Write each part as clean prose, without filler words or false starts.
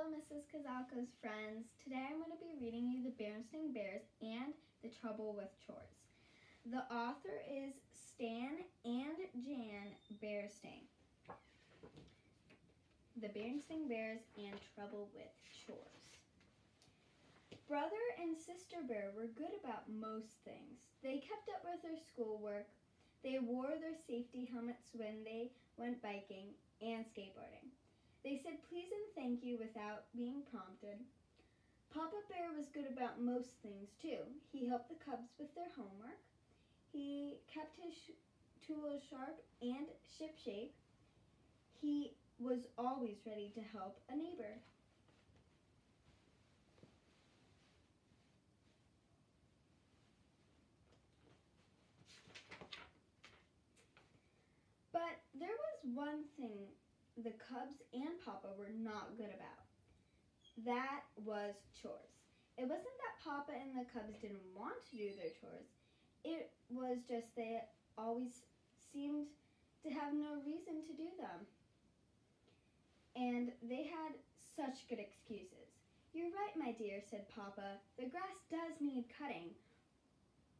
Hello, Mrs. Kazalka's friends. Today I'm going to be reading you the Berenstain Bears and The Trouble with Chores. The author is Stan and Jan Berenstain. The Berenstain Bears and Trouble with Chores. Brother and sister bear were good about most things. They kept up with their schoolwork. They wore their safety helmets when they went biking and skateboarding. They said please and thank you without being prompted. Papa Bear was good about most things too. He helped the cubs with their homework. He kept his tools sharp and shipshape. He was always ready to help a neighbor. But there was one thing the cubs and Papa were not good about. That was chores. It wasn't that Papa and the cubs didn't want to do their chores. It was just they always seemed to have no reason to do them. And they had such good excuses. You're right, my dear, said Papa. The grass does need cutting.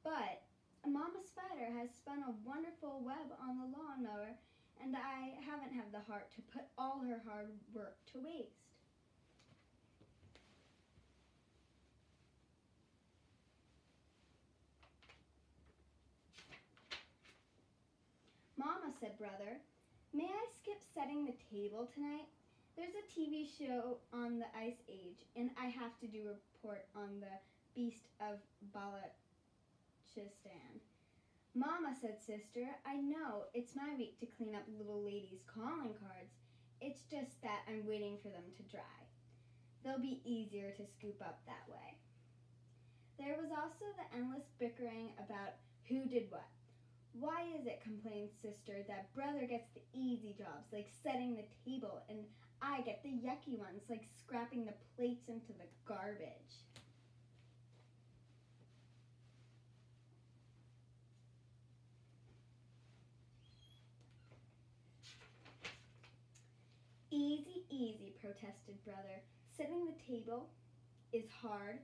But Mama Spider has spun a wonderful web on the lawnmower, and I haven't had the heart to put all her hard work to waste. Mama, said Brother, may I skip setting the table tonight? There's a TV show on the Ice Age, and I have to do a report on the Beast of Balochistan. Mama, said Sister, I know it's my week to clean up little ladies' calling cards. It's just that I'm waiting for them to dry. They'll be easier to scoop up that way. There was also the endless bickering about who did what. Why is it, complained Sister, that Brother gets the easy jobs like setting the table and I get the yucky ones like scrapping the plates into the garbage? Easy, easy, protested Brother. Setting the table is hard.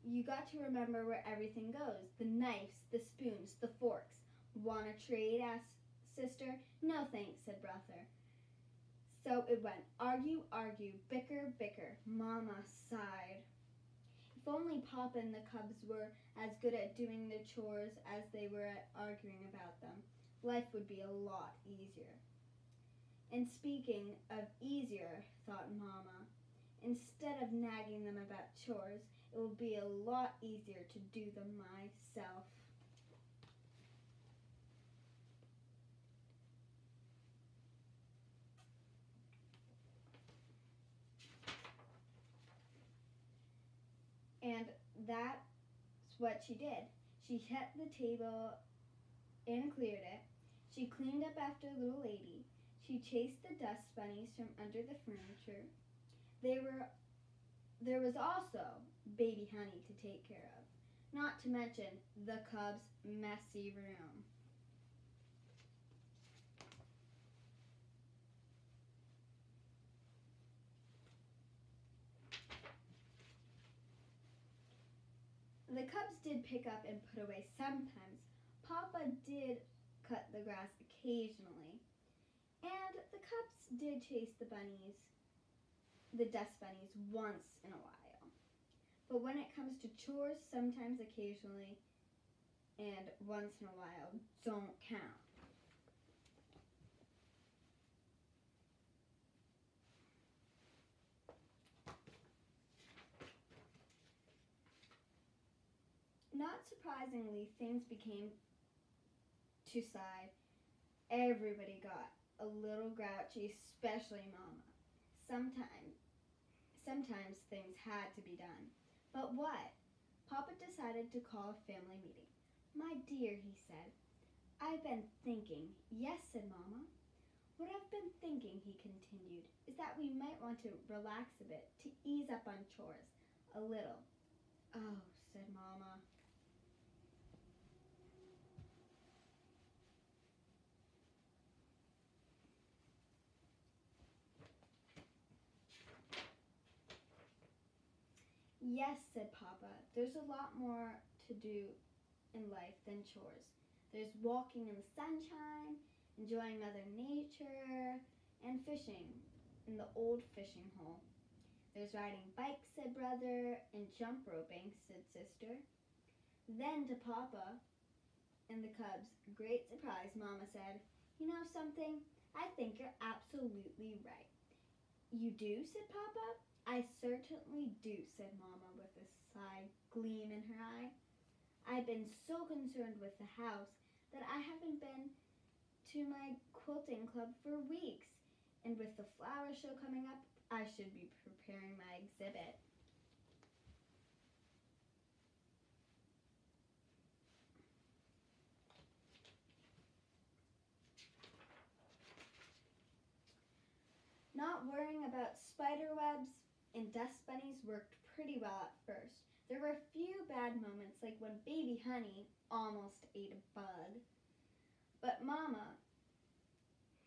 You got to remember where everything goes. The knives, the spoons, the forks. Want to trade? Asked Sister. No thanks, said Brother. So it went argue, argue, bicker, bicker. Mama sighed. If only Papa and the cubs were as good at doing the chores as they were at arguing about them, life would be a lot easier. And speaking of easier, thought Mama, instead of nagging them about chores, it will be a lot easier to do them myself. And that's what she did. She set the table and cleared it. She cleaned up after little lady. She chased the dust bunnies from under the furniture. There was also baby Honey to take care of, not to mention the cubs' messy room. The cubs did pick up and put away sometimes. Papa did cut the grass occasionally. And the cubs did chase the dust bunnies once in a while. But when it comes to chores, sometimes, occasionally, and once in a while don't count. Not surprisingly, things began to side. Everybody got a little grouchy, especially Mama. Sometimes things had to be done. But what? Papa decided to call a family meeting. My dear, he said, I've been thinking. Yes, said Mama. What I've been thinking, he continued, is that we might want to relax a bit, to ease up on chores a little. Oh, said Mama. Yes, said Papa. There's a lot more to do in life than chores. There's walking in the sunshine, enjoying Mother Nature, and fishing in the old fishing hole. There's riding bikes, said Brother, and jump roping, said Sister. Then to Papa and the cubs, great surprise, Mama said, "You know something? I think you're absolutely right." "You do?" said Papa. "I certainly do," said Mama with a sly gleam in her eye. "I've been so concerned with the house that I haven't been to my quilting club for weeks. And with the flower show coming up, I should be preparing my exhibit." Not worrying about spider webs and dust bunnies worked pretty well at first. There were a few bad moments, like when baby Honey almost ate a bug. But Mama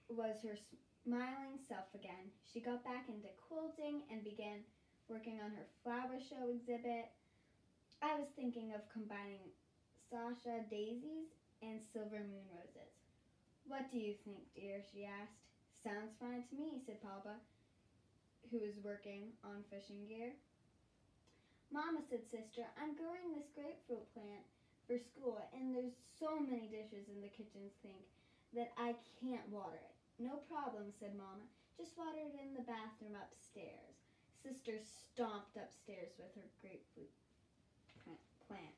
was her smiling self again. She got back into quilting and began working on her flower show exhibit. "I was thinking of combining Sasha daisies and silver moon roses." "What do you think, dear?" she asked. "Sounds fine to me," said Papa, who was working on fishing gear. "Mama," said Sister, "I'm growing this grapefruit plant for school, and there's so many dishes in the kitchen sink that I can't water it." "No problem," said Mama. "Just water it in the bathroom upstairs." Sister stomped upstairs with her grapefruit plant.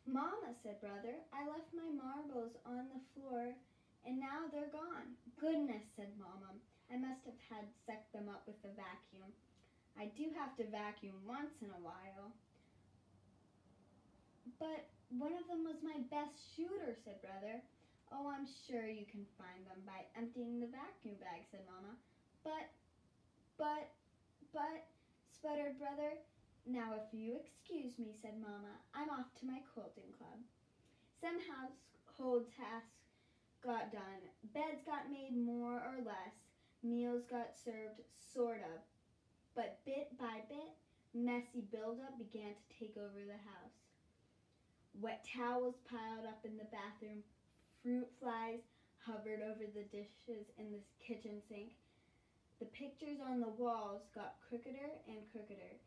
"Mama," said Brother, "I left my marbles on the floor and now they're gone." "Goodness," said Mama, "I must have had sucked them up with the vacuum. I do have to vacuum once in a while." "But one of them was my best shooter," said Brother. "Oh, I'm sure you can find them by emptying the vacuum bag," said Mama. But, sputtered Brother. "Now, if you excuse me," said Mama, "I'm off to my quilting club." Some household tasks got done. Beds got made more or less. Meals got served, sort of. But bit by bit, messy buildup began to take over the house. Wet towels piled up in the bathroom. Fruit flies hovered over the dishes in the kitchen sink. The pictures on the walls got crookeder and crookeder,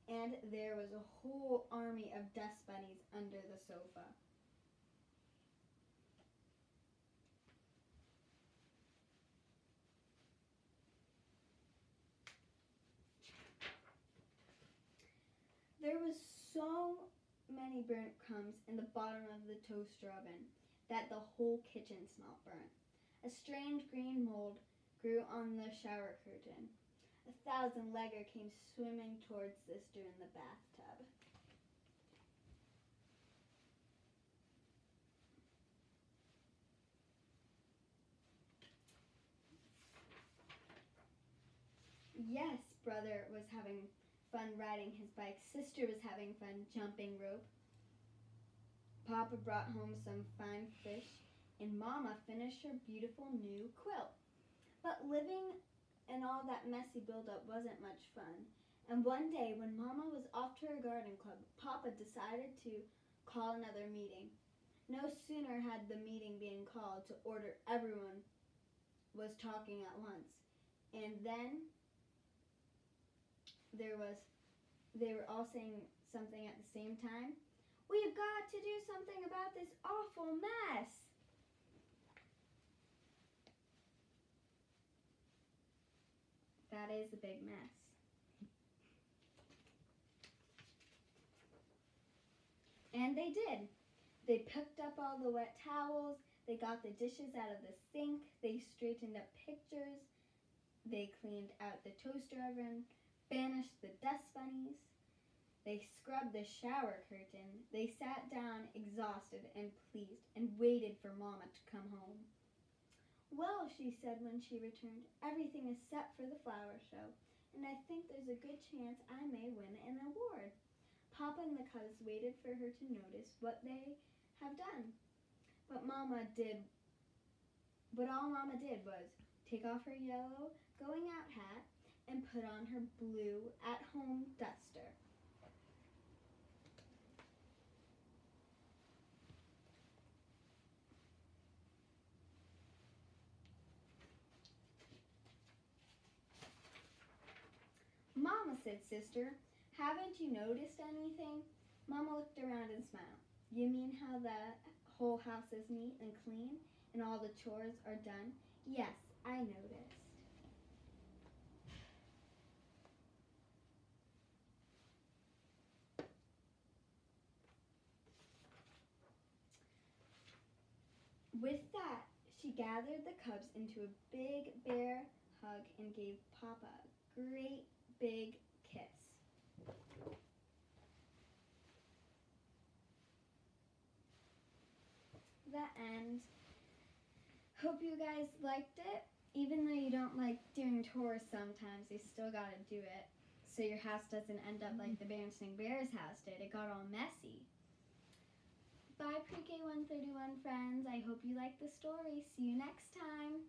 and there was a whole army of dust bunnies under the sofa. There was so many burnt crumbs in the bottom of the toaster oven that the whole kitchen smelled burnt. A strange green mold grew on the shower curtain. A thousand-legger came swimming towards Sister in the bathtub. Yes, Brother was having fun riding his bike. Sister was having fun jumping rope. Papa brought home some fine fish, and Mama finished her beautiful new quilt. But living in all that messy buildup wasn't much fun. And one day, when Mama was off to her garden club, Papa decided to call another meeting. No sooner had the meeting been called to order, everyone was talking at once. And then they were all saying something at the same time. "We've got to do something about this awful mess." That is a big mess. And they did. They picked up all the wet towels. They got the dishes out of the sink. They straightened up pictures. They cleaned out the toaster oven, banished the dust bunnies. They scrubbed the shower curtain. They sat down exhausted and pleased and waited for Mama to come home. "Well," she said when she returned, "everything is set for the flower show, and I think there's a good chance I may win an award." Papa and the cubs waited for her to notice what they have done. But Mama did But all Mama did was take off her yellow going out hat and put on her blue at-home duster. Mama, said Sister, haven't you noticed anything? Mama looked around and smiled. You mean how the whole house is neat and clean and all the chores are done? Yes, I noticed. With that, she gathered the cubs into a big bear hug and gave Papa a great big kiss. The end. Hope you guys liked it. Even though you don't like doing chores sometimes, you still gotta do it so your house doesn't end up like the Berenstain Bears house did. It got all messy. Bye, Pre-K 131 friends. I hope you liked the story. See you next time.